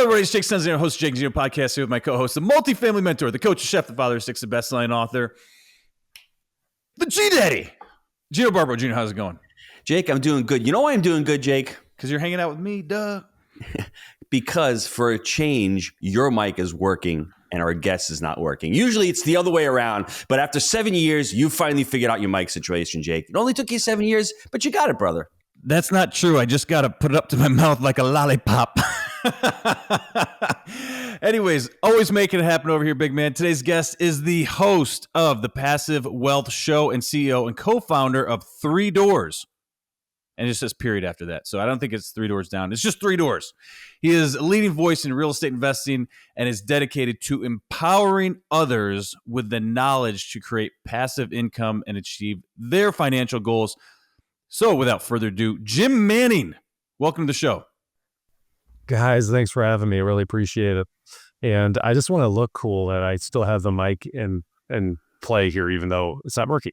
Hello, everybody. It's Jake Gino, host of Jake Gino Podcast, here with my co-host, the multifamily mentor, the coach, the chef, the father of six, the best-selling author, the G-Daddy, Gino Barbo. Gino, how's it going? Jake, I'm doing good. You know why I'm doing good, Jake? Because you're hanging out with me, duh. Because for a change, your mic is working and our guest is not working. Usually it's the other way around, but after 7 years, you finally figured out your mic situation, Jake. It only took you 7 years, but you got it, brother. That's not true. I just got to put it up to my mouth like a lollipop. Anyways, always making it happen over here, big man. Today's guest is the host of the Passive Wealth Show and CEO and co-founder of 3 Doors. And it says period after that. So I don't think it's 3 doors down. It's just 3 doors. He is a leading voice in real estate investing and is dedicated to empowering others with the knowledge to create passive income and achieve their financial goals. So without further ado, Jim Manning, welcome to the show. Guys, thanks for having me. I really appreciate it. And I just want to look cool that I still have the mic and play here, even though it's not working.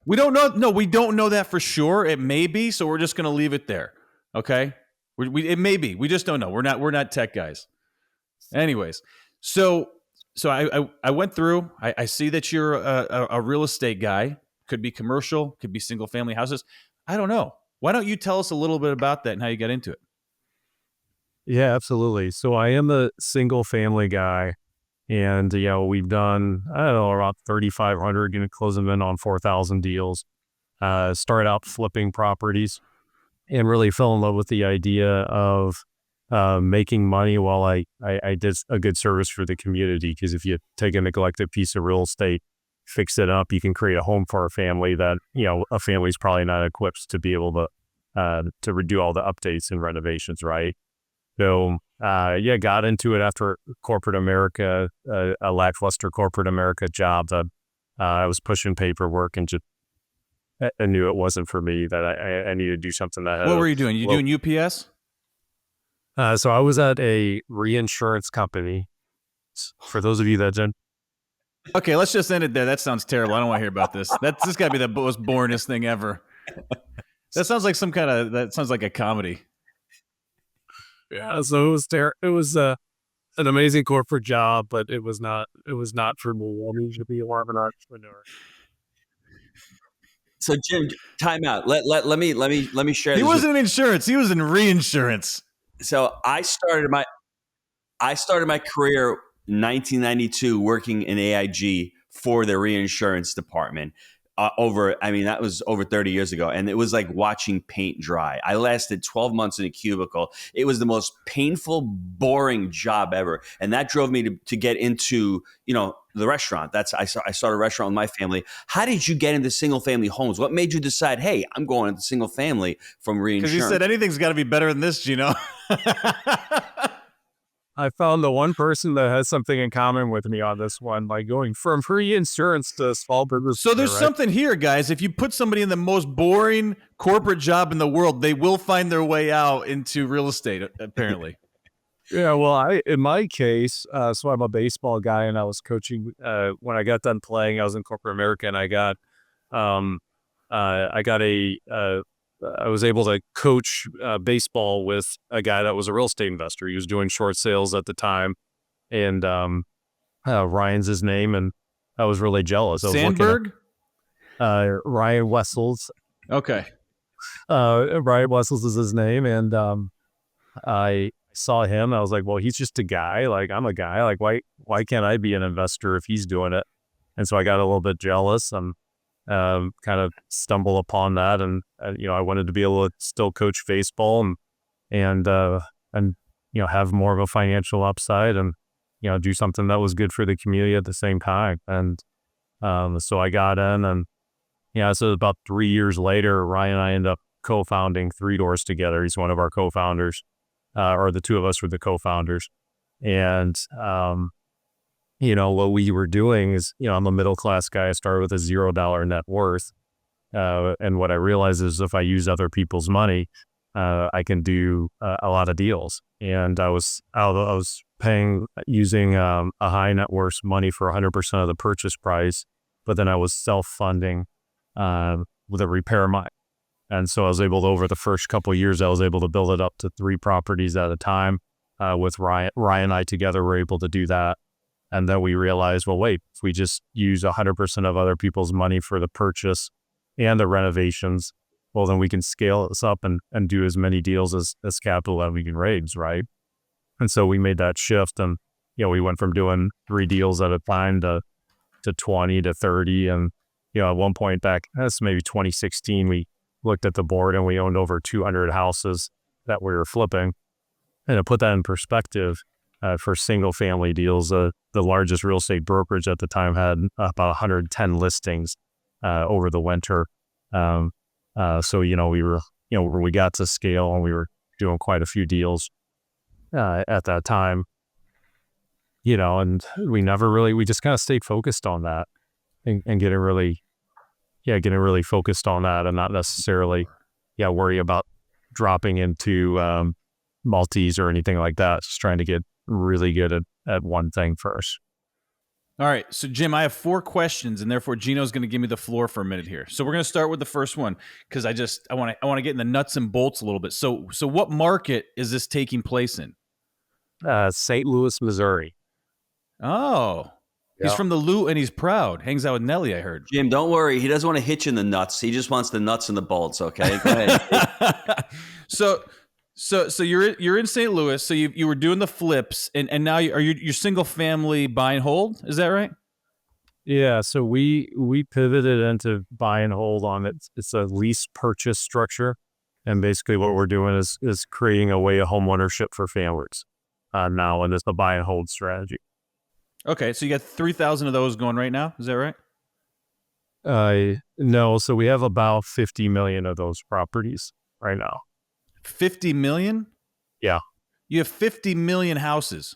We don't know. No, we don't know that for sure. It may be, so we're just going to leave it there. Okay? It may be. We just don't know. We're not tech guys. Anyways, so I went through. I see that you're a real estate guy. Could be commercial. Could be single family houses. I don't know. Why don't you tell us a little bit about that and how you got into it? Yeah, absolutely. So I am a single family guy. And, we've done, around 3,500, closing in on 4,000 deals. Started out flipping properties and really fell in love with the idea of making money while I did a good service for the community. Because if you take a neglected piece of real estate, fix it up, you can create a home for a family that, a family's probably not equipped to be able to redo all the updates and renovations, right? So, got into it after corporate America, a lackluster corporate America job that I was pushing paperwork and just I knew it wasn't for me, that I needed to do something that had. What were you doing? You doing UPS? So I was at a reinsurance company. For those of you that didn't. Okay, let's just end it there. That sounds terrible. I don't want to hear about this. This got to be the most boringest thing ever. That sounds like that sounds like a comedy. Yeah, so it was an amazing corporate job, but it was not for me. I need to be more of an entrepreneur. So Jim, time out. Let me share. He this wasn't in insurance. He was in reinsurance. So I started my career in 1992 working in AIG for the reinsurance department. That was over 30 years ago. And it was like watching paint dry. I lasted 12 months in a cubicle. It was the most painful, boring job ever. And that drove me to get into, the restaurant. I started a restaurant with my family. How did you get into single family homes? What made you decide, hey, I'm going into single family from reinsurance? Because you said anything's got to be better than this, Gino. I found the one person that has something in common with me on this one, like going from free insurance to small business. So there's something here, guys. If you put somebody in the most boring corporate job in the world, they will find their way out into real estate, apparently. Yeah, well, in my case, so I'm a baseball guy, and I was coaching. When I got done playing, I was in corporate America, and I was able to coach baseball with a guy that was a real estate investor. He was doing short sales at the time, and Ryan's his name, and I was really jealous. Sandberg? Ryan Wessels. Okay. Ryan Wessels is his name, and I saw him. I was like, well, he's just a guy. Like, I'm a guy. Like, why can't I be an investor if he's doing it? And so I got a little bit jealous and kind of stumble upon that, and I wanted to be able to still coach baseball and have more of a financial upside and do something that was good for the community at the same time. And so I got in, and so about 3 years later, Ryan and I ended up co-founding 3 Doors together. He's one of our co-founders, or the two of us were the co-founders, and what we were doing is, I'm a middle-class guy. I started with a $0 net worth. And what I realized is if I use other people's money, I can do a lot of deals. And I was using a high net worth money for 100% of the purchase price, but then I was self-funding with a repair money. And so I was able to, over the first couple of years, I was able to build it up to 3 properties at a time. with Ryan and I together were able to do that. And then we realized, well, wait, if we just use 100% of other people's money for the purchase and the renovations, well, then we can scale this up and do as many deals as capital that we can raise, right? And so we made that shift, and we went from doing 3 deals at a time to 20 to 30. And at one point back, that's maybe 2016, we looked at the board and we owned over 200 houses that we were flipping. And to put that in perspective, for single family deals, the largest real estate brokerage at the time had about 110 listings over the winter. So we were, when we got to scale, and we were doing quite a few deals at that time, and we just kind of stayed focused on that and getting really focused on that, and not necessarily worry about dropping into multis or anything like that. Just trying to get really good at one thing first. All right. So Jim, I have 4 questions, and therefore Gino's going to give me the floor for a minute here. So we're going to start with the first one, because I want to get in the nuts and bolts a little bit. So what market is this taking place in? St. Louis, Missouri. Oh, he's from the Lou, and he's proud. Hangs out with Nelly, I heard. Jim, don't worry. He doesn't want to hit you in the nuts. He just wants the nuts and the bolts. Okay, go ahead. So you're in St. Louis. So you were doing the flips, and now you're single family buy and hold. Is that right? Yeah. So we pivoted into buy and hold on it. It's a lease purchase structure, and basically what we're doing is creating a way of homeownership for families now, and it's a buy and hold strategy. Okay, so you got 3,000 of those going right now. Is that right? No. So we have about 50 million of those properties right now. 50 million? Yeah. You have 50 million houses.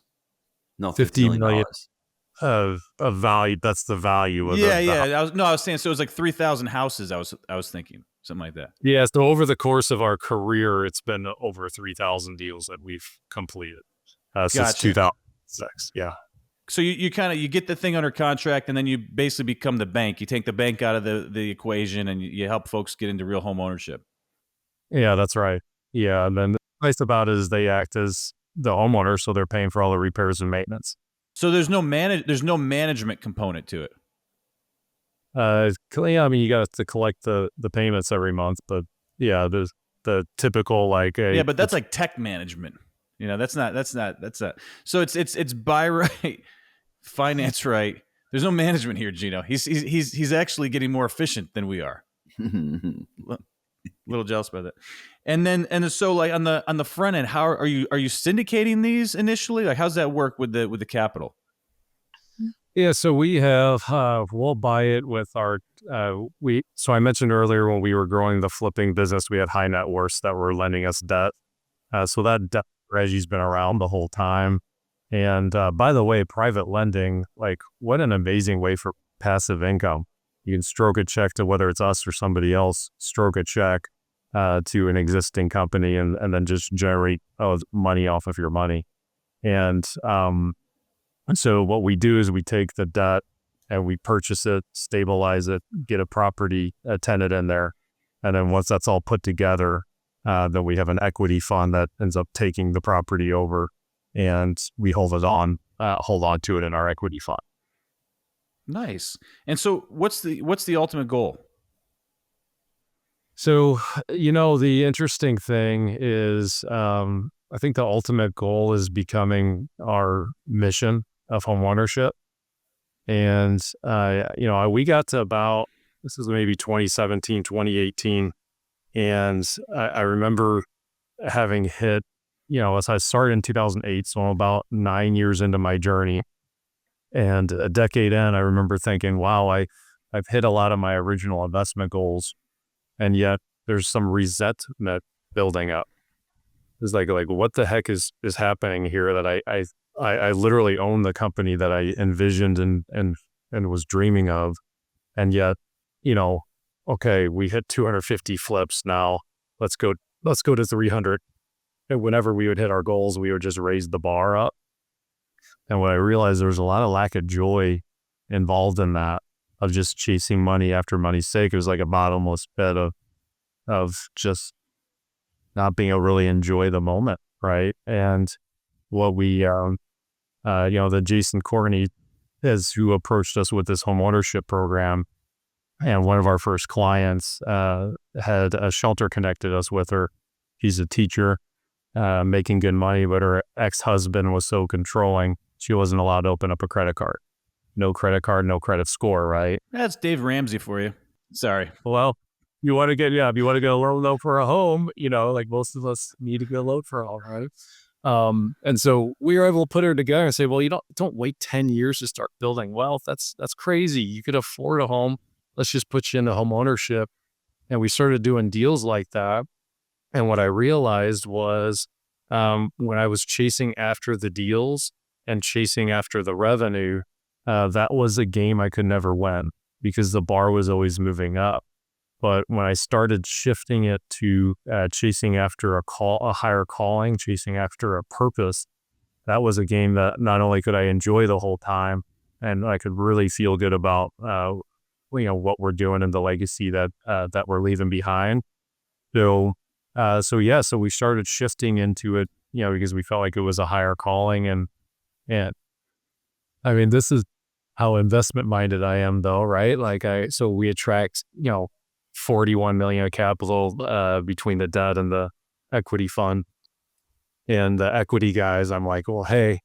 No, 50 million of value. That's the value of I was saying, so it was like 3,000 houses. I was thinking something like that. Yeah. So over the course of our career, it's been over 3,000 deals that we've completed since 2006. Yeah. So you get the thing under contract, and then you basically become the bank. You take the bank out of the equation, and you help folks get into real home ownership. Yeah, that's right. Yeah, and then the nice about it is they act as the homeowner, so they're paying for all the repairs and maintenance. So there's no management component to it. I mean, you got to collect the payments every month, but yeah, there's the typical but that's like tech management. That's not. So it's buy right, finance right. There's no management here, Gino. He's actually getting more efficient than we are. Little jealous about that. And so like on the front end, how are you syndicating these initially? Like, how's that work with the capital? Yeah, so we have we'll buy it with our so I mentioned earlier when we were growing the flipping business, we had high net worths that were lending us debt. So that debt strategy's been around the whole time. And by the way, private lending, like, what an amazing way for passive income. You can stroke a check to, whether it's us or somebody else, stroke a check to an existing company and then just generate money off of your money. And so what we do is we take the debt and we purchase it, stabilize it, get a property, a tenant in there. And then once that's all put together, then we have an equity fund that ends up taking the property over, and we hold on to it in our equity fund. Nice. And so what's the ultimate goal? So, the interesting thing is, I think the ultimate goal is becoming our mission of homeownership. And, we got to about, this is maybe 2017, 2018. And I remember having hit, as I started in 2008, so I'm about 9 years into my journey. And a decade in, I remember thinking, wow, I've hit a lot of my original investment goals. And yet there's some resentment building up. It's like what the heck is happening here, that I literally own the company that I envisioned and was dreaming of. And yet, okay, we hit 250 flips now. Let's go to 300. And whenever we would hit our goals, we would just raise the bar up. And what I realized, there was a lot of lack of joy involved in that, of just chasing money after money's sake. It was like a bottomless pit of just not being able to really enjoy the moment, right? And what we, the Jason Courtney is who approached us with this homeownership program. And one of our first clients had a shelter connected us with her. He's a teacher, making good money, but her ex-husband was so controlling, she wasn't allowed to open up a credit card. No credit card, no credit score, right? That's Dave Ramsey for you. Sorry. Well, if you want to get a loan though for a home, like most of us need to get a loan for a home, right? And so we were able to put her together and say, well, you don't wait 10 years to start building wealth. That's crazy. You could afford a home. Let's just put you into home ownership. And we started doing deals like that. And what I realized was when I was chasing after the deals and chasing after the revenue, that was a game I could never win because the bar was always moving up. But when I started shifting it to chasing after a higher calling, chasing after a purpose, that was a game that not only could I enjoy the whole time, and I could really feel good about what we're doing and the legacy that we're leaving behind. So we started shifting into it, because we felt like it was a higher calling, and I mean, this is how investment minded I am, though, right? So we attract, 41 million of capital between the debt and the equity fund. And the equity guys, I'm like, well, hey,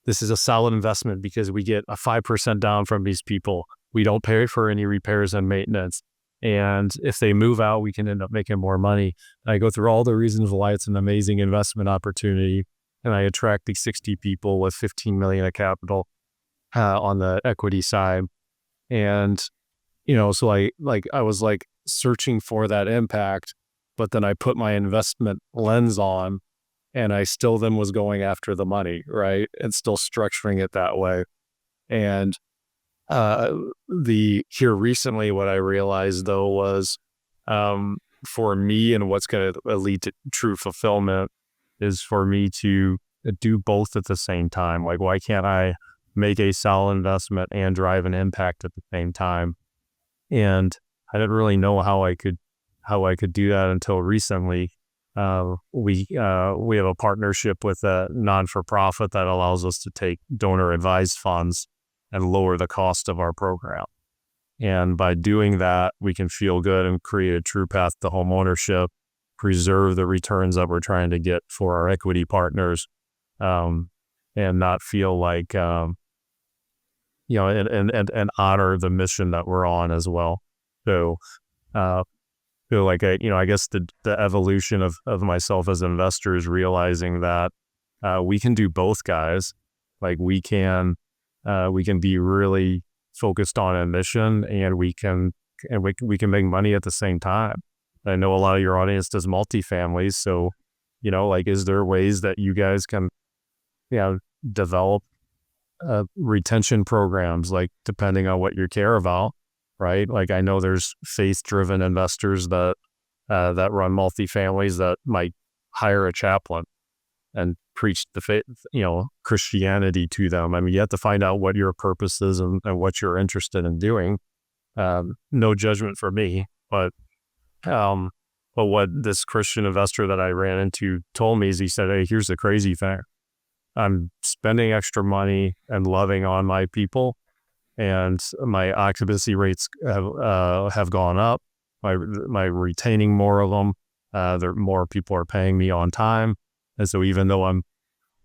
this is a solid investment because we get a 5% down from these people. We don't pay for any repairs and maintenance. And if they move out, we can end up making more money. And I go through all the reasons why it's an amazing investment opportunity. And I attract these 60 people with 15 million of capital on the equity side. And so I was searching for that impact, but then I put my investment lens on and I still then was going after the money, right? And still structuring it that way. And here recently, what I realized though was for me and what's going to lead to true fulfillment is for me to do both at the same time. Like, why can't I make a solid investment and drive an impact at the same time? And I didn't really know how I could do that until recently. We have a partnership with a non-for-profit that allows us to take donor-advised funds and lower the cost of our program. And by doing that, we can feel good and create a true path to home ownership, preserve the returns that we're trying to get for our equity partners, and not feel like and honor the mission that we're on as well. So, feel like I guess the evolution of myself as an investor is realizing that we can do both, guys. Like we can be really focused on a mission, and we can make money at the same time. I know a lot of your audience does multifamilies, so is there ways that you guys can develop retention programs, like depending on what you care about, right? Like I know there's faith-driven investors that run multifamilies that might hire a chaplain and preach the faith, Christianity to them. I mean, you have to find out what your purpose is and what you're interested in doing. No judgment for me, but what this Christian investor that I ran into told me is he said, hey, here's the crazy thing. I'm spending extra money and loving on my people, and my occupancy rates have gone up. My retaining more of them. More people are paying me on time, and so even though I'm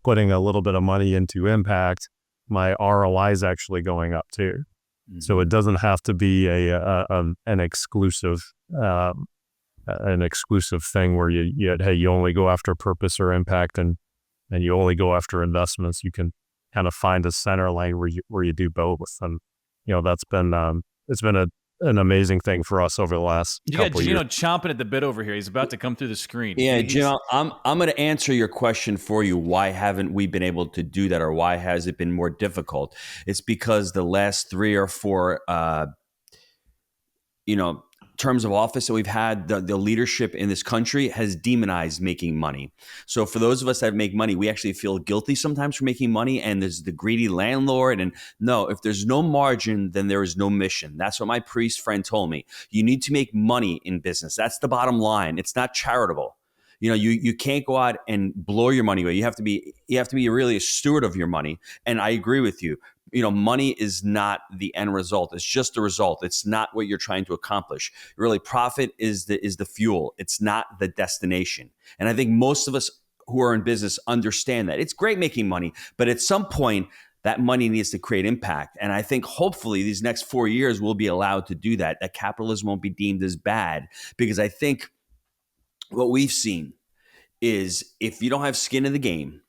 putting a little bit of money into impact, my ROI is actually going up too. Mm-hmm. So it doesn't have to be an exclusive thing where you only go after purpose or impact and you only go after investments. You can kind of find a center lane where you do both. And, that's been, it's been an amazing thing for us over the last couple years. You got Gino chomping at the bit over here. He's about to come through the screen. Yeah, Gino, I'm going to answer your question for you. Why haven't we been able to do that, or why has it been more difficult? It's because the last 3 or 4, terms of office that we've had, the leadership in this country has demonized making money. So for those of us that make money, we actually feel guilty sometimes for making money. And there's the greedy landlord. And no, if there's no margin, then there is no mission. That's what my priest friend told me. You need to make money in business. That's the bottom line. It's not charitable. You can't go out and blow your money away. You have to be really a steward of your money. And I agree with you. Money is not the end result. It's just the result. It's not what you're trying to accomplish. Really, profit is the fuel. It's not the destination. And I think most of us who are in business understand that. It's great making money, but at some point, that money needs to create impact. And I think hopefully these next 4 years we'll be allowed to do that. That capitalism won't be deemed as bad, because I think what we've seen is if you don't have skin in the game,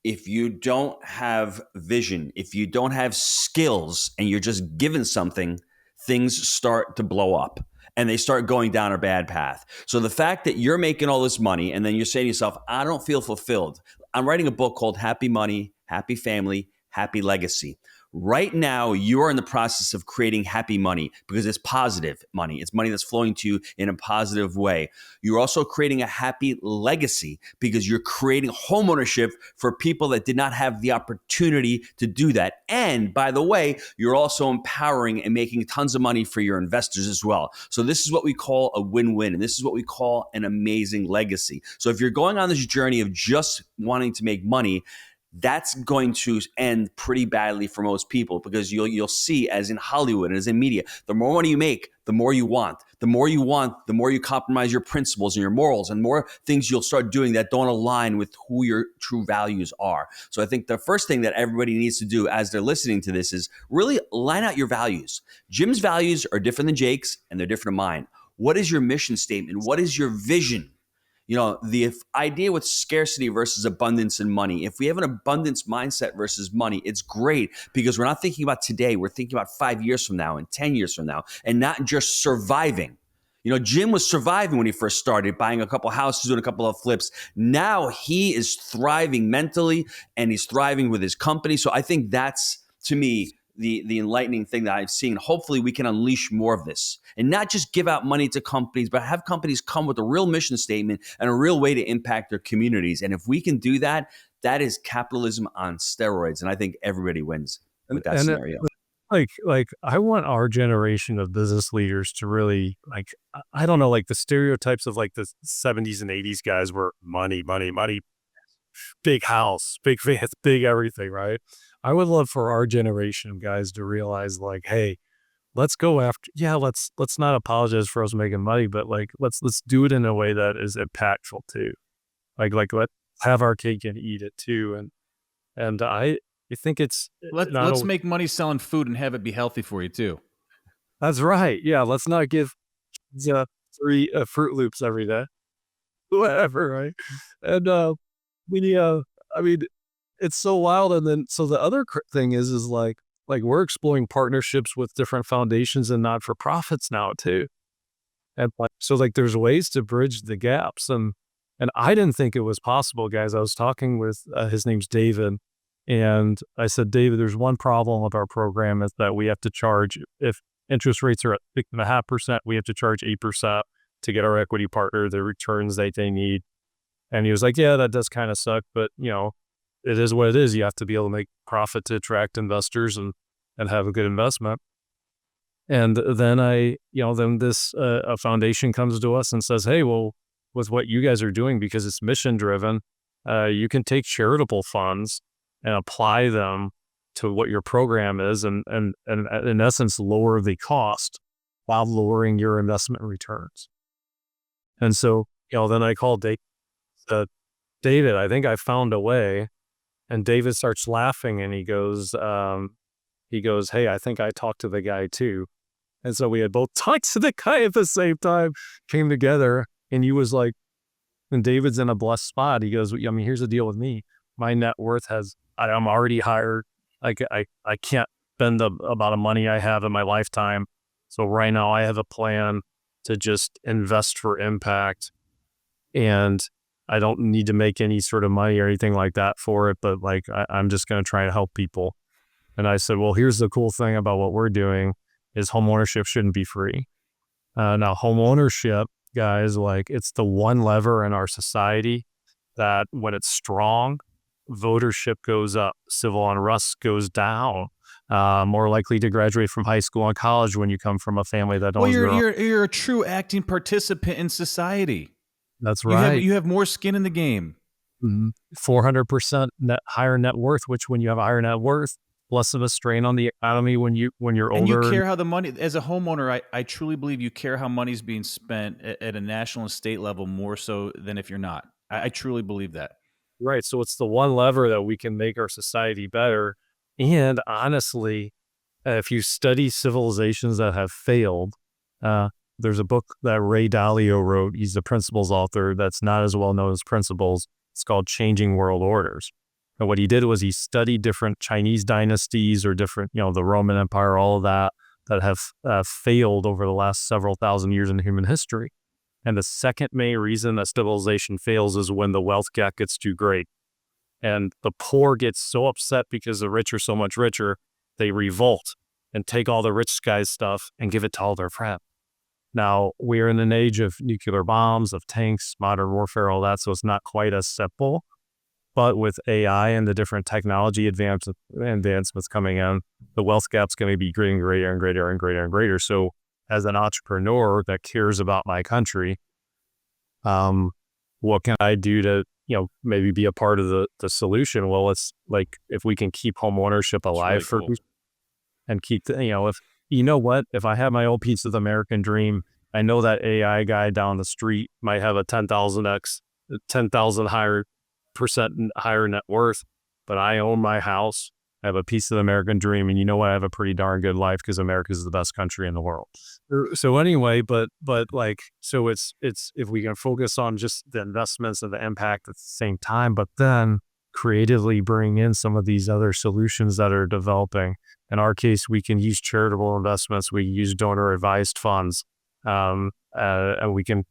if you don't have vision, if you don't have skills, and you're just given something, things start to blow up and they start going down a bad path. So the fact that you're making all this money and then you're saying to yourself, I don't feel fulfilled. I'm writing a book called Happy Money, Happy Family, Happy Legacy. Right now, you are in the process of creating happy money because it's positive money. It's money that's flowing to you in a positive way. You're also creating a happy legacy because you're creating homeownership for people that did not have the opportunity to do that. And by the way, you're also empowering and making tons of money for your investors as well. So this is what we call a win-win, and this is what we call an amazing legacy. So if you're going on this journey of just wanting to make money, that's going to end pretty badly for most people, because you'll see, as in Hollywood and as in media, the more money you make, the more you want. The more you want, the more you compromise your principles and your morals, and more things you'll start doing that don't align with who your true values are. So I think the first thing that everybody needs to do as they're listening to this is really line out your values. Jim's values are different than Jake's, and they're different than mine. What is your mission statement? What is your vision? The idea with scarcity versus abundance and money, if we have an abundance mindset versus money, it's great because we're not thinking about today. We're thinking about 5 years from now and 10 years from now, and not just surviving. Jim was surviving when he first started, buying a couple houses, doing a couple of flips. Now he is thriving mentally, and he's thriving with his company. So I think that's, to me, the enlightening thing that I've seen. Hopefully we can unleash more of this and not just give out money to companies, but have companies come with a real mission statement and a real way to impact their communities. And if we can do that, that is capitalism on steroids. And I think everybody wins with that scenario. Like I want our generation of business leaders to really, I don't know, like the stereotypes of like the 70s and 80s guys were money, big house, big fans, big everything, right? I would love for our generation of guys to realize, like, hey, let's go after, let's not apologize for us making money, but like, let's do it in a way that is impactful too. Like let's have our cake and eat it too. And I think let's make money selling food and have it be healthy for you too. That's right. Yeah. Let's not give 3 Fruit Loops every day, whatever. Right. And, I mean, it's so wild. And then, so the other thing is like we're exploring partnerships with different foundations and not-for-profits now too. And so there's ways to bridge the gaps. And I didn't think it was possible, guys. I was talking with, his name's David. And I said, David, there's one problem with our program is that we have to charge, if interest rates are at 6.5%, we have to charge 8% to get our equity partner the returns that they need. And he was like, yeah, that does kind of suck, but it is what it is. You have to be able to make profit to attract investors and have a good investment. And then then this a foundation comes to us and says, hey, well, with what you guys are doing, because it's mission driven, you can take charitable funds and apply them to what your program is, and in essence lower the cost while lowering your investment returns. And so then I called David, I think I found a way. And David starts laughing and he goes, hey, I think I talked to the guy too. And so we had both talked to the guy at the same time, came together, and he was like, and David's in a blessed spot. He goes, here's the deal with me. My net worth I'm already hired. I can't spend the amount of money I have in my lifetime. So right now I have a plan to just invest for impact. And I don't need to make any sort of money or anything like that for it, but I'm just going to try to help people. And I said, well, here's the cool thing about what we're doing is homeownership shouldn't be free. Now homeownership, guys, it's the one lever in our society that when it's strong, votership goes up, civil unrest goes down, more likely to graduate from high school and college when you come from a family that owns you're a true acting participant in society. That's right. You have more skin in the game. 400% higher net worth, which when you have a higher net worth, less of a strain on the economy when you're older. And you care how the money, as a homeowner, I truly believe you care how money's being spent at a national and state level more so than if you're not. I truly believe that. Right. So it's the one lever that we can make our society better. And honestly, if you study civilizations that have failed, there's a book that Ray Dalio wrote. He's the Principles author that's not as well known as Principles. It's called Changing World Orders. And what he did was he studied different Chinese dynasties or different, the Roman Empire, all of that have failed over the last several thousand years in human history. And the second main reason that civilization fails is when the wealth gap gets too great. And the poor get so upset because the rich are so much richer, they revolt and take all the rich guys' stuff and give it to all their friends. Now, we're in an age of nuclear bombs, of tanks, modern warfare, all that, so it's not quite as simple. But with AI and the different technology advancements coming in, the wealth gap's going to be getting greater and greater and greater and greater. So as an entrepreneur that cares about my country, what can I do to, maybe be a part of the solution? Well, it's like, if we can keep homeownership alive really cool. and keep if I have my old piece of the American dream, I know that AI guy down the street might have a 10,000 higher net worth, but I own my house. I have a piece of the American dream, and I have a pretty darn good life because America is the best country in the world. So anyway, so it's if we can focus on just the investments and the impact at the same time, but then creatively bring in some of these other solutions that are developing. In our case, we can use charitable investments. We use donor advised funds, and we can,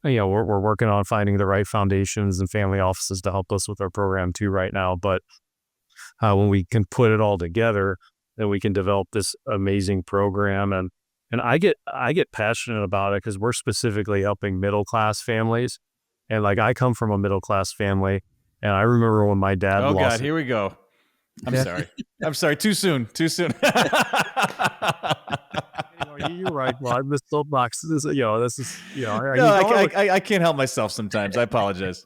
we're working on finding the right foundations and family offices to help us with our program too right now. But when we can put it all together, then we can develop this amazing program. And I get passionate about it because we're specifically helping middle class families. And I come from a middle class family, and I remember when my dad Oh lost. God, here we go. I'm sorry. Too soon. You're right. Well, I'm the soapbox. This is. I can't help myself sometimes. I apologize.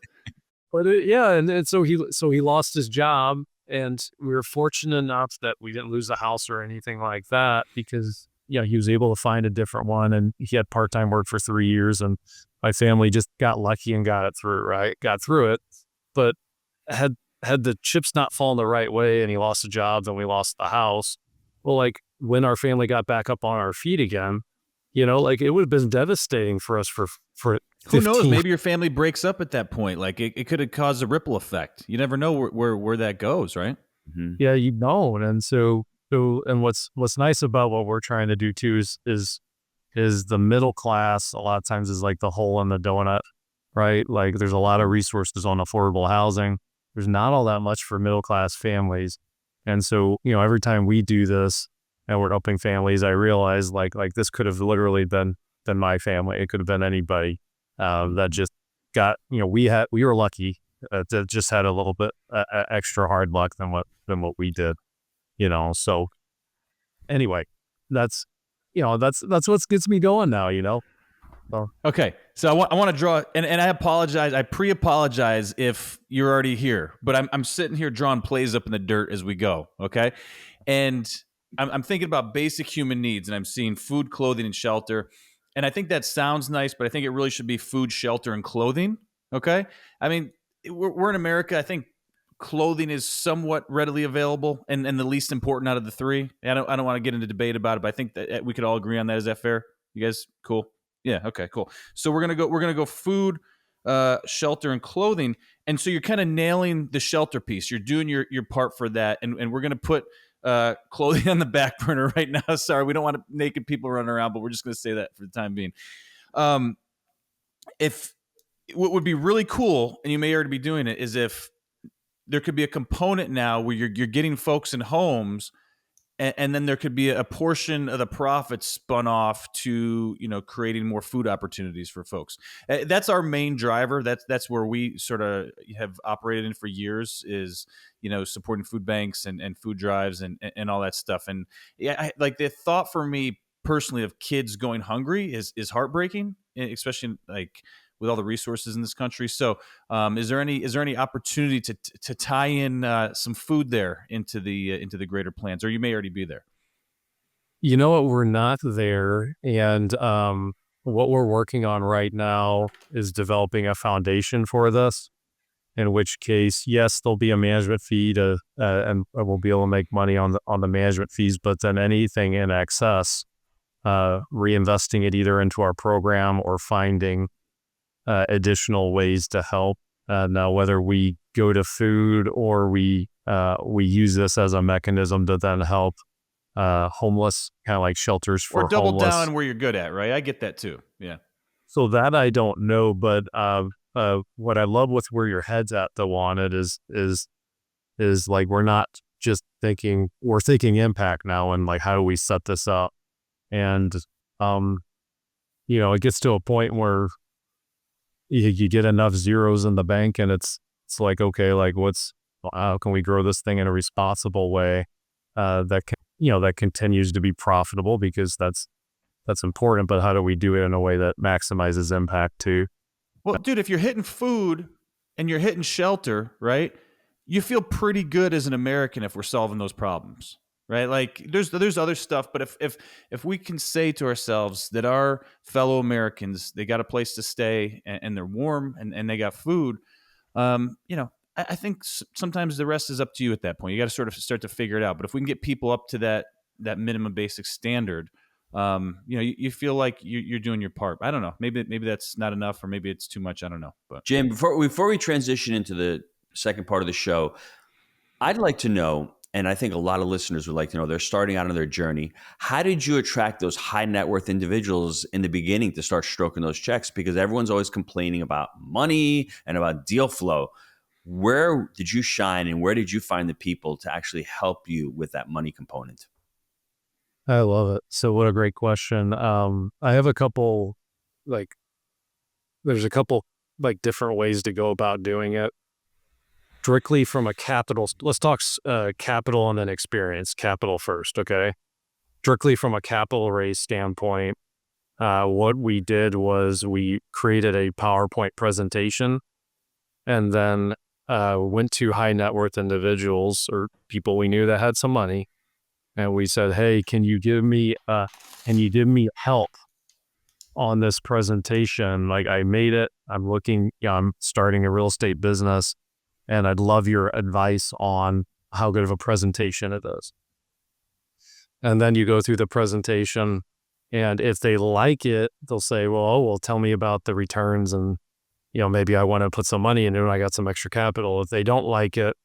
But and so he lost his job, and we were fortunate enough that we didn't lose the house or anything like that because he was able to find a different one, and he had part-time work for 3 years, and my family just got lucky and got through it. But had the chips not fallen the right way and he lost the job, then we lost the house. Well, when our family got back up on our feet again, it would have been devastating for us for 15. Who knows? Maybe your family breaks up at that point. It could have caused a ripple effect. You never know where that goes, right? Mm-hmm. Yeah, you don't. And so what's nice about what we're trying to do too is the middle class a lot of times is like the hole in the donut, right? There's a lot of resources on affordable housing. There's not all that much for middle class families. And so, every time we do this and we're helping families, I realize this could have literally been my family. It could have been anybody that just got, we were lucky that just had a little bit extra hard luck than what we did, So anyway, that's what gets me going now, So. Okay, so I want to draw, and I apologize. I pre-apologize if you're already here, but I'm sitting here drawing plays up in the dirt as we go. Okay, and I'm thinking about basic human needs, and I'm seeing food, clothing, and shelter, and I think that sounds nice, but I think it really should be food, shelter, and clothing. Okay, I mean we're in America. I think clothing is somewhat readily available and the least important out of the three. I don't want to get into debate about it, but I think that we could all agree on that. Is that fair? You guys cool? Yeah. Okay, cool. So we're going to go food, shelter, and clothing. And so you're kind of nailing the shelter piece. You're doing your part for that. And we're going to put clothing on the back burner right now. Sorry, we don't want naked people running around, but we're just going to say that for the time being. If what would be really cool, and you may already be doing it, is if there could be a component now where you're getting folks in homes, and then there could be a portion of the profits spun off to, creating more food opportunities for folks. That's our main driver. That's where we sort of have operated in for years is, supporting food banks and food drives and all that stuff. And yeah, the thought for me personally of kids going hungry is heartbreaking, especially with all the resources in this country. So, is there any opportunity to tie in some food there into the greater plans, or you may already be there? You know what? We're not there. And what we're working on right now is developing a foundation for this, in which case, yes, there'll be a management fee and we'll be able to make money on the management fees, but then anything in excess, reinvesting it either into our program or finding additional ways to help. Now, whether we go to food or we use this as a mechanism to then help homeless, kind of like shelters for or double homeless. down where you're good at, right? I get that too. Yeah. So that I don't know, but what I love with where your head's at though on it is like we're not just thinking, we're thinking impact now, and like how do we set this up? And it gets to a point where you get enough zeros in the bank, and it's like, okay, like how can we grow this thing in a responsible way that continues to be profitable, because that's important, but how do we do it in a way that maximizes impact too? Well, dude, if you're hitting food and you're hitting shelter, right, you feel pretty good as an American if we're solving those problems, right? Like there's other stuff, but if we can say to ourselves that our fellow Americans, they got a place to stay and they're warm and they got food, I think sometimes the rest is up to you at that point. You got to sort of start to figure it out. But if we can get people up to that minimum basic standard, you feel like you're doing your part. I don't know. Maybe that's not enough, or maybe it's too much. I don't know. But Jim, before we transition into the second part of the show, I'd like to know, and I think a lot of listeners would like to know, they're starting out on their journey. How did you attract those high net worth individuals in the beginning to start stroking those checks? Because everyone's always complaining about money and about deal flow. Where did you shine, and where did you find the people to actually help you with that money component? I love it. So what a great question. I have a couple, there's a couple different ways to go about doing it. Strictly from a capital, let's talk capital and then experience. Capital first, okay? Strictly from a capital raise standpoint, what we did was we created a PowerPoint presentation, and then went to high net worth individuals or people we knew that had some money, and we said, "Hey, can you give me help on this presentation? Like, I made it. I'm starting a real estate business, and I'd love your advice on how good of a presentation it is." And then you go through the presentation, and if they like it, they'll say, well, tell me about the returns, and maybe I want to put some money in it and I got some extra capital. If they don't like it,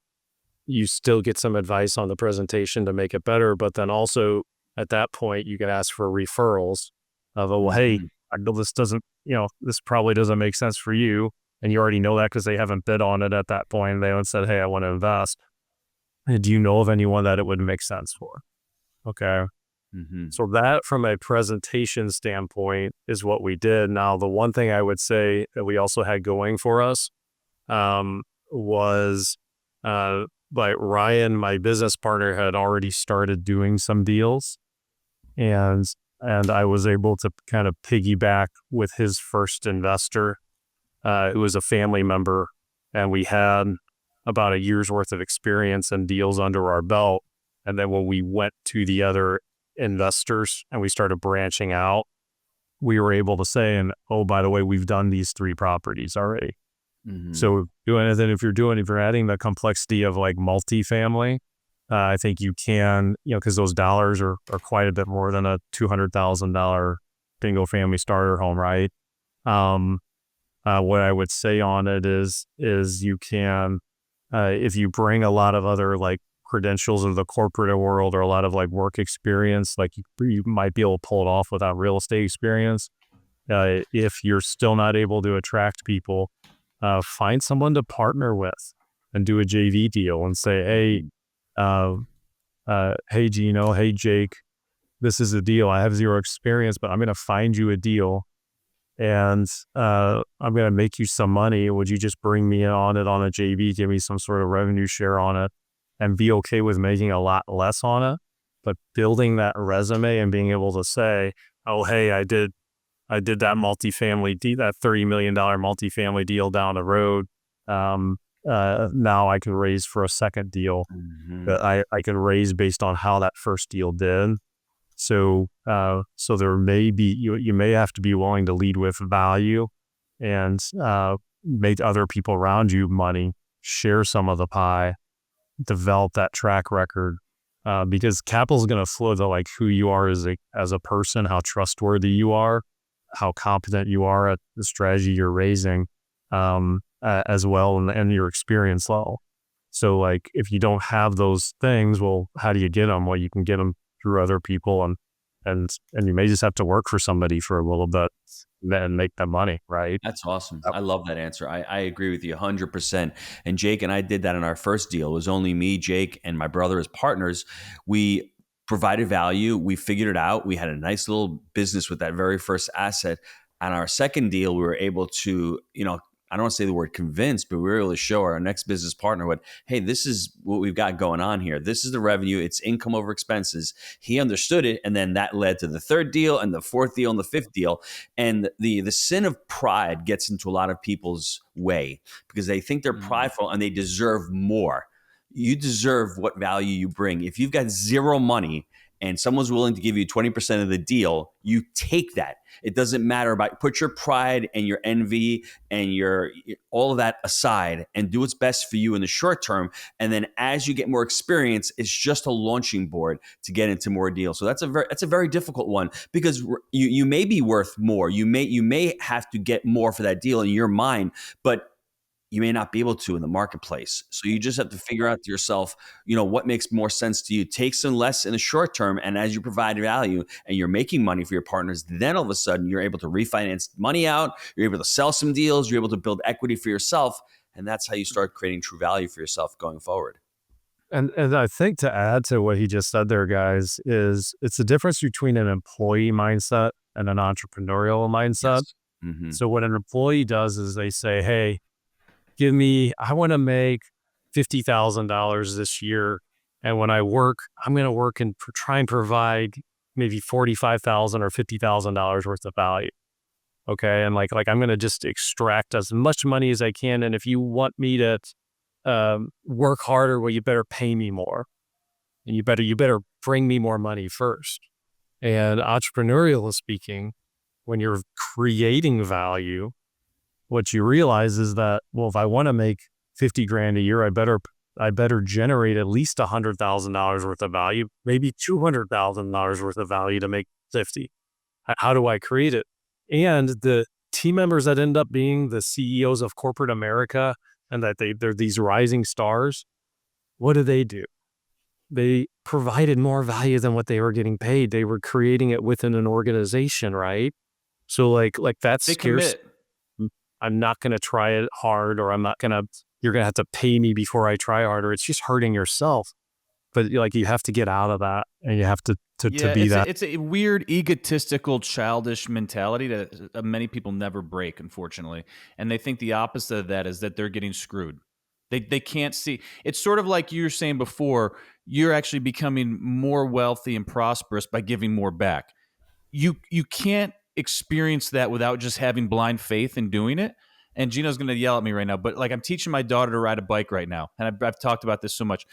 you still get some advice on the presentation to make it better. But then also at that point, you can ask for referrals of, well, hey, I know this this probably doesn't make sense for you. And you already know that because they haven't bid on it at that point. They haven't said, hey, I want to invest. And do you know of anyone that it would make sense for? Okay. Mm-hmm. So that from a presentation standpoint is what we did. Now, the one thing I would say that we also had going for us was Ryan, my business partner, had already started doing some deals, and I was able to kind of piggyback with his first investor. It was a family member, and we had about a year's worth of experience and deals under our belt. And then when we went to the other investors and we started branching out, we were able to say, and oh, by the way, we've done these 3 properties already. Mm-hmm. So if you're adding the complexity of like multifamily, I think you can, because those dollars are quite a bit more than a $200,000 single family starter home, right? What I would say on it is you can, if you bring a lot of other like credentials of the corporate world or a lot of like work experience, like you might be able to pull it off without real estate experience. If you're still not able to attract people, find someone to partner with and do a JV deal and say, hey Gino, hey Jake, this is a deal. I have 0 experience, but I'm going to find you a deal, and I'm going to make you some money. Would you just bring me on it on a JV, give me some sort of revenue share on it, and be okay with making a lot less on it, but building that resume and being able to say, oh, hey, I did I did that that $30 million multifamily deal down the road. Now I can raise for a second deal that I can raise based on how that first deal did. So there may be, you may have to be willing to lead with value and make other people around you money, share some of the pie, develop that track record, because capital is going to flow to like who you are as a person, how trustworthy you are, how competent you are at the strategy you're raising, as well, and your experience level. So like if you don't have those things, well, how do you get them? Well, you can get them through other people, and you may just have to work for somebody for a little bit and make them money, right? That's awesome. I love that answer. I agree with you 100%. And Jake and I did that in our first deal. It was only me, Jake, and my brother as partners. We provided value. We figured it out. We had a nice little business with that very first asset. On our second deal, we were able to, I don't want to say the word convince, but we were able to show our next business partner hey, this is what we've got going on here. This is the revenue. It's income over expenses. He understood it. And then that led to the third deal and the fourth deal and the fifth deal. And the sin of pride gets into a lot of people's way because they think they're prideful and they deserve more. You deserve what value you bring. If you've got zero money and someone's willing to give you 20% of the deal, you take that. It doesn't matter put your pride and your envy and all of that aside and do what's best for you in the short term. And then as you get more experience, it's just a launching board to get into more deals. So that's a very difficult one because you may be worth more. You may have to get more for that deal in your mind, but you may not be able to in the marketplace. So you just have to figure out to yourself, what makes more sense to you. Take some less in the short term. And as you provide value and you're making money for your partners, then all of a sudden you're able to refinance money out. You're able to sell some deals. You're able to build equity for yourself. And that's how you start creating true value for yourself going forward. And I think to add to what he just said there, guys, is it's the difference between an employee mindset and an entrepreneurial mindset. Yes. Mm-hmm. So what an employee does is they say, hey, I want to make $50,000 this year. And when I work, I'm going to work and try and provide maybe $45,000 or $50,000 worth of value. Okay. And like I'm going to just extract as much money as I can. And if you want me to work harder, well, you better pay me more. And you better bring me more money first. And entrepreneurially speaking, when you're creating value, what you realize is that, well, if I want to make $50,000 a year, I better generate at least $100,000 worth of value, maybe $200,000 worth of value to make 50. How do I create it? And the team members that end up being the CEOs of corporate America and that they're these rising stars, what do? They provided more value than what they were getting paid. They were creating it within an organization, right? So like that's They commit. I'm not going to try it hard, or you're going to have to pay me before I try harder. It's just hurting yourself. But like, you have to get out of that and you have to be that. It's a weird, egotistical, childish mentality that many people never break, unfortunately. And they think the opposite of that is that they're getting screwed. They can't see. It's sort of like you were saying before, you're actually becoming more wealthy and prosperous by giving more back. You can't experience that without just having blind faith in doing it. And Gino's going to yell at me right now, but like, I'm teaching my daughter to ride a bike right now. And I've talked about this so much.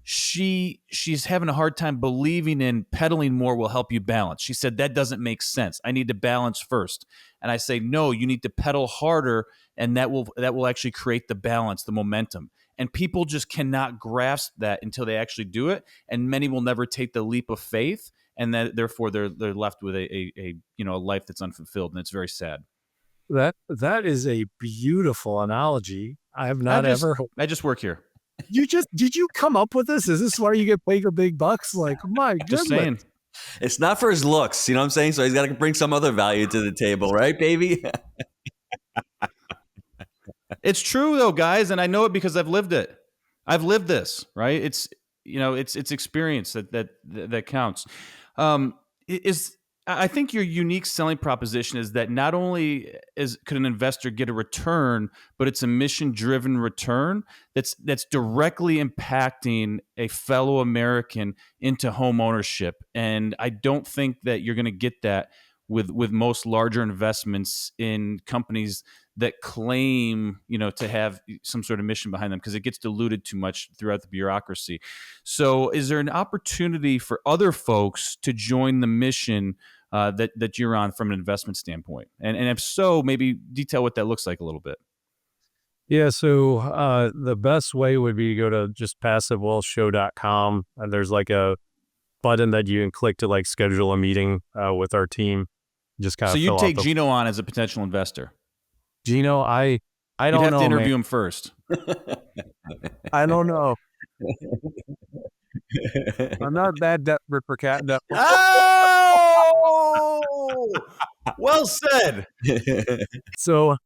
She's having a hard time believing in pedaling more will help you balance. She said, that doesn't make sense. I need to balance first. And I say, no, you need to pedal harder. And that will actually create the balance, the momentum. And people just cannot grasp that until they actually do it. And many will never take the leap of faith. And that therefore they're left with a life that's unfulfilled, and it's very sad. That is a beautiful analogy. I have not ever. I just work here. Did you come up with this? Is this why you get paid your big bucks? Like, my goodness. Just saying. It's not for his looks, you know what I'm saying? So he's got to bring some other value to the table, right, baby? It's true though, guys, and I know it because I've lived it. I've lived this, right? It's experience that counts. I think your unique selling proposition is that not only could an investor get a return, but it's a mission-driven return that's directly impacting a fellow American into home ownership. And I don't think that you're going to get that with most larger investments in companies that claim, to have some sort of mission behind them, because it gets diluted too much throughout the bureaucracy. So is there an opportunity for other folks to join the mission that you're on from an investment standpoint? And if so, maybe detail what that looks like a little bit. Yeah, so the best way would be to go to just passivewealthshow.com, and there's like a button that you can click to like schedule a meeting with our team. Just kind of So fill you'd out take Gino on as a potential investor. Gino, I You'd don't have know, to interview man. him first. I don't know. I'm not that desperate for cat. Oh, well said. So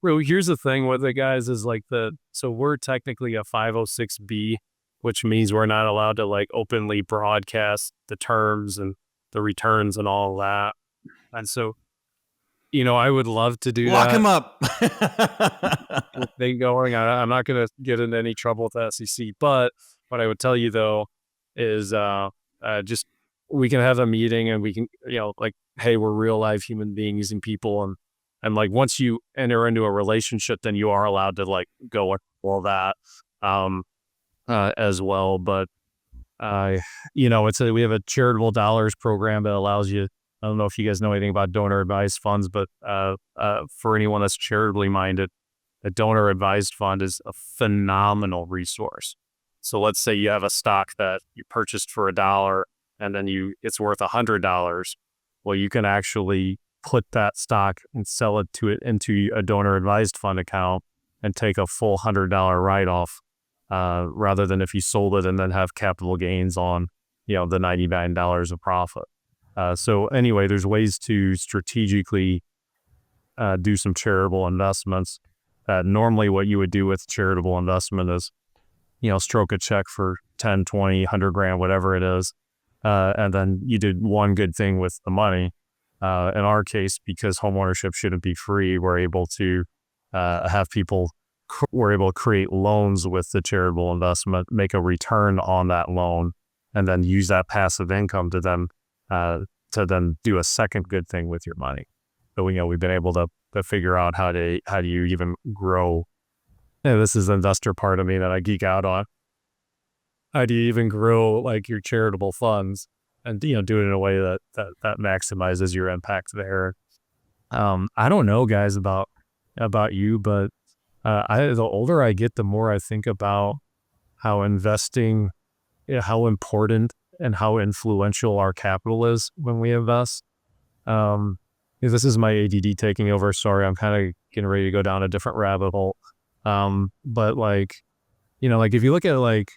here's the thing with the guys is like so we're technically a 506B, which means we're not allowed to like openly broadcast the terms and the returns and all that. And so, I would love to do Lock that. him up. Thing going. I'm not going to get into any trouble with the SEC, but what I would tell you though is just we can have a meeting and we can, like, hey, we're real live human beings and people, and like once you enter into a relationship, then you are allowed to like go with all that as well. But we have a charitable dollars program that allows you. I don't know if you guys know anything about donor advised funds, but for anyone that's charitably minded, a donor advised fund is a phenomenal resource. So let's say you have a stock that you purchased for $1 and then it's worth $100. Well, you can actually put that stock and sell it into a donor advised fund account and take a full $100 write-off rather than if you sold it and then have capital gains on, the $99 of profit. So anyway, there's ways to strategically do some charitable investments. Normally what you would do with charitable investment is, stroke a check for 10, 20, 100 grand, whatever it is. And then you did one good thing with the money. In our case, because homeownership shouldn't be free, we're able to we're able to create loans with the charitable investment, make a return on that loan, and then use that passive income to then do a second good thing with your money. So we've been able to figure out how do you even grow. This is the investor part of me that I geek out on. How do you even grow like your charitable funds and do it in a way that maximizes your impact there? I don't know, guys, about you, but the older I get, the more I think about how investing, how important and how influential our capital is when we invest. This is my ADD taking over. Sorry, I'm kind of getting ready to go down a different rabbit hole. But like if you look at like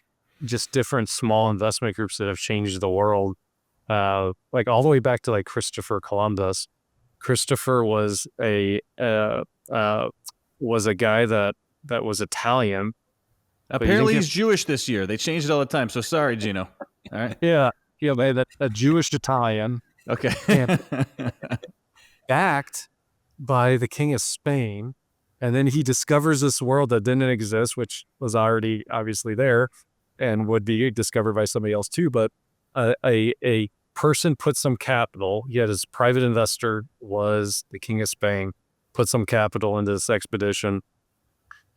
just different small investment groups that have changed the world, like all the way back to like Christopher Columbus. Christopher was a guy that was Italian. Apparently he's Jewish this year. They changed it all the time. So sorry, Gino. All right. Yeah, that Jewish Italian. Okay. Backed by the King of Spain. And then he discovers this world that didn't exist, which was already obviously there and would be discovered by somebody else too. But a person put some capital, he had his private investor was the King of Spain, put some capital into this expedition.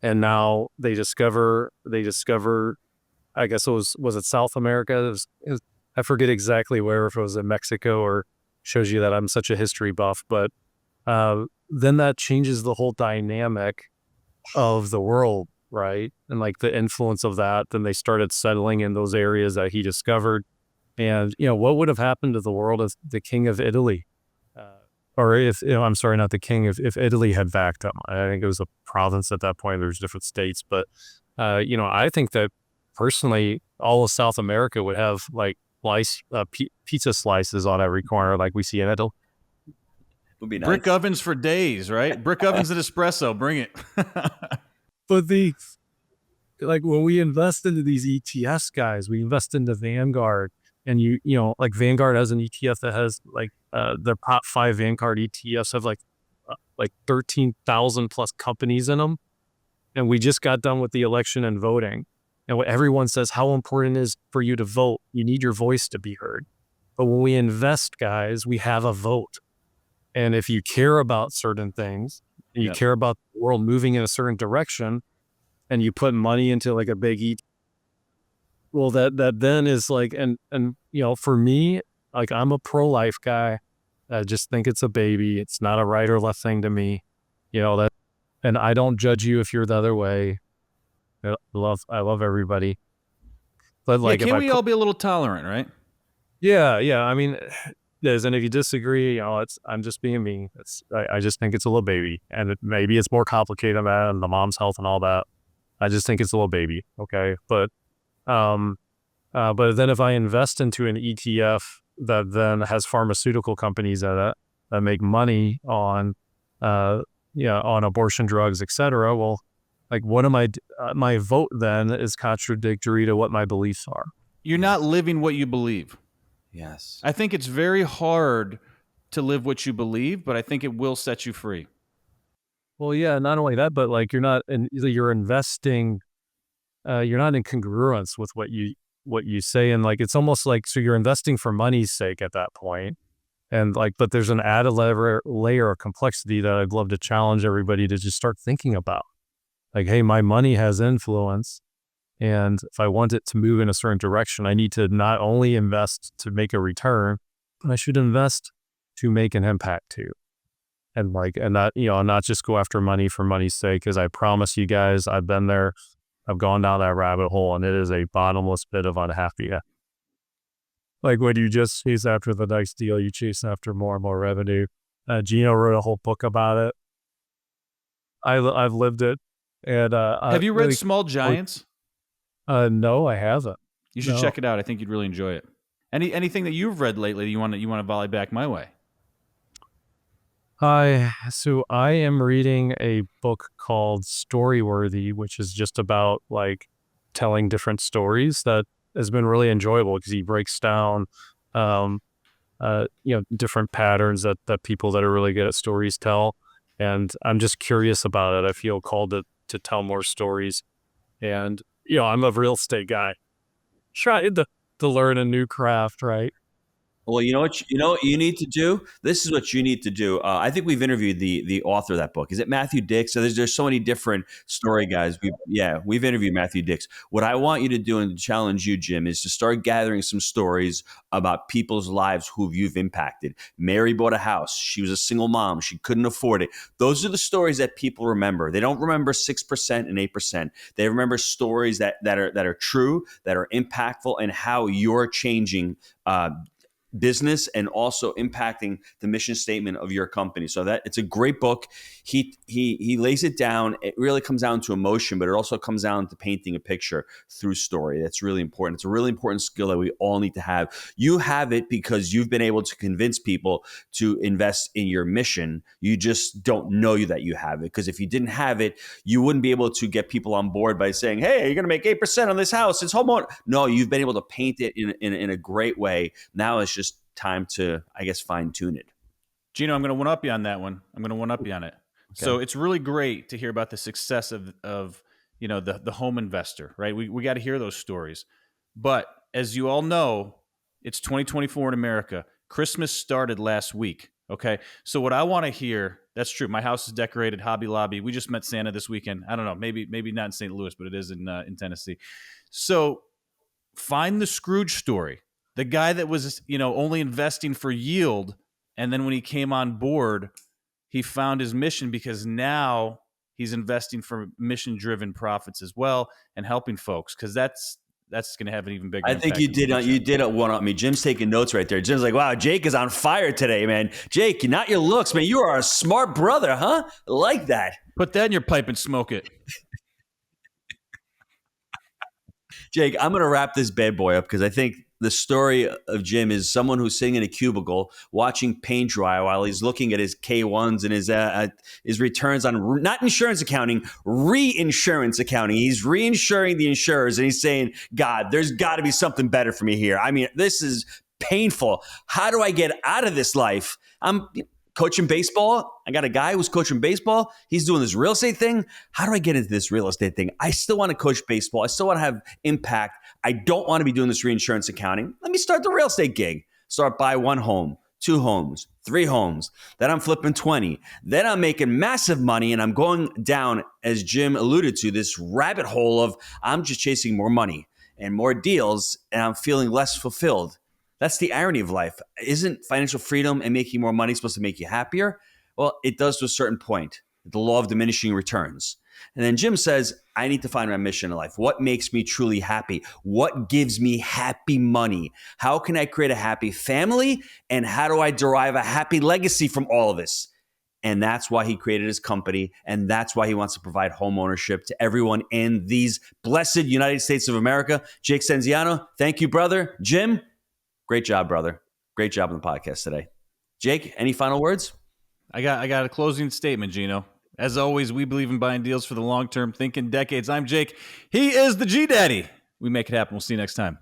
And now they discover, I guess was it South America? I forget exactly where, if it was in Mexico, or shows you that I'm such a history buff, but then that changes the whole dynamic of the world, right? And like the influence of that, then they started settling in those areas that he discovered. And, what would have happened to the world if the King of Italy, or if, I'm sorry, not the king, if Italy had backed up? I think it was a province at that point, there's different states, but, I think that personally, all of South America would have like pizza slices on every corner like we see in Italy. Would be nice. Brick ovens for days, right? Brick ovens and espresso. Bring it. But when we invest into these ETFs, guys, we invest into Vanguard, and like Vanguard has an ETF that has like the top 5 Vanguard ETFs have like 13,000 plus companies in them. And we just got done with the election and voting. And what everyone says, how important it is for you to vote. You need your voice to be heard. But when we invest, guys, we have a vote. And if you care about certain things, you care about the world moving in a certain direction, and you put money into like a big well, that then is like, and for me, like I'm a pro-life guy. I just think it's a baby. It's not a right or left thing to me, that, and I don't judge you if you're the other way. I love everybody. But like, can't we all be a little tolerant, right? Yeah. I mean, and if you disagree, I'm just being me. I just think it's a little baby, and maybe it's more complicated than that, and the mom's health and all that. I just think it's a little baby. Okay, but then if I invest into an ETF that then has pharmaceutical companies that make money on, on abortion drugs, etc. Well, like, what am I? My vote then is contradictory to what my beliefs are. You're not living what you believe. Yes. I think it's very hard to live what you believe, but I think it will set you free. Well, yeah, not only that, but like you're investing, you're not in congruence with what you say. And like, it's almost like, so you're investing for money's sake at that point. And like, but there's an added layer of complexity that I'd love to challenge everybody to just start thinking about. Like, hey, my money has influence. And if I want it to move in a certain direction, I need to not only invest to make a return, but I should invest to make an impact too. And not just go after money for money's sake, because I promise you guys, I've been there. I've gone down that rabbit hole, and it is a bottomless pit of unhappiness. Like, when you just chase after the next deal, you chase after more and more revenue. Gino wrote a whole book about it. I've lived it. And have you read Small Giants? No, I haven't. You should check it out. I think you'd really enjoy it. Anything that you've read lately that you want to volley back my way? So I am reading a book called Storyworthy, which is just about like telling different stories. That has been really enjoyable because he breaks down, different patterns that people that are really good at stories tell. And I'm just curious about it. I feel called to tell more stories. And, I'm a real estate guy. Trying to learn a new craft, right? Well, you know what you need to do? This is what you need to do. I think we've interviewed the author of that book. Is it Matthew Dix? So there's so many different story guys. We've interviewed Matthew Dix. What I want you to do, and to challenge you, Jim, is to start gathering some stories about people's lives who you've impacted. Mary bought a house. She was a single mom. She couldn't afford it. Those are the stories that people remember. They don't remember 6% and 8%. They remember stories that are true, that are impactful, and how you're changing business and also impacting the mission statement of your company. So that it's a great book. He lays it down. It really comes down to emotion, but it also comes down to painting a picture through story. That's really important. It's a really important skill that we all need to have. You have it because you've been able to convince people to invest in your mission. You just don't know that you have it, because if you didn't have it, you wouldn't be able to get people on board by saying, hey, you're going to make 8% on this house. It's homeowner. No, you've been able to paint it in a great way. Now it's just time to, I guess, fine tune it. Gino, I'm going to one up you on that one. I'm going to one up you on it. Okay. So it's really great to hear about the success of the home investor, right? We got to hear those stories. But as you all know, it's 2024 in America. Christmas started last week. Okay. So what I want to hear, that's true. My house is decorated, Hobby Lobby. We just met Santa this weekend. I don't know, maybe not in St. Louis, but it is in Tennessee. So find the Scrooge story. The guy that was, only investing for yield, and then when he came on board, he found his mission, because now he's investing for mission-driven profits as well and helping folks, because that's going to have an even bigger impact. I think you did a one on me. Jim's taking notes right there. Jim's like, wow, Jake is on fire today, man. Jake, not your looks, man. You are a smart brother, huh? I like that. Put that in your pipe and smoke it. Jake, I'm going to wrap this bad boy up, because I think the story of Jim is someone who's sitting in a cubicle watching paint dry while he's looking at his K1s and his returns on not insurance accounting, reinsurance accounting. He's reinsuring the insurers, and he's saying, God, there's got to be something better for me here. I mean, this is painful. How do I get out of this life? I'm coaching baseball. I got a guy who's coaching baseball. He's doing this real estate thing. How do I get into this real estate thing? I still want to coach baseball. I still want to have impact. I don't want to be doing this reinsurance accounting. Let me start the real estate gig. start buy one home, 2 homes, 3 homes. Then I'm flipping 20. Then I'm making massive money and I'm going down, as Jim alluded to, this rabbit hole of I'm just chasing more money and more deals and I'm feeling less fulfilled. That's the irony of life. Isn't financial freedom and making more money supposed to make you happier? Well, it does to a certain point. The law of diminishing returns. And then Jim says, I need to find my mission in life. What makes me truly happy? What gives me happy money? How can I create a happy family? And how do I derive a happy legacy from all of this? And that's why he created his company. And that's why he wants to provide home ownership to everyone in these blessed United States of America. Jake Senziano, thank you, brother. Jim, great job, brother. Great job on the podcast today. Jake, any final words? I got a closing statement, Gino. As always, we believe in buying deals for the long term, thinking decades. I'm Jake. He is the G Daddy. We make it happen. We'll see you next time.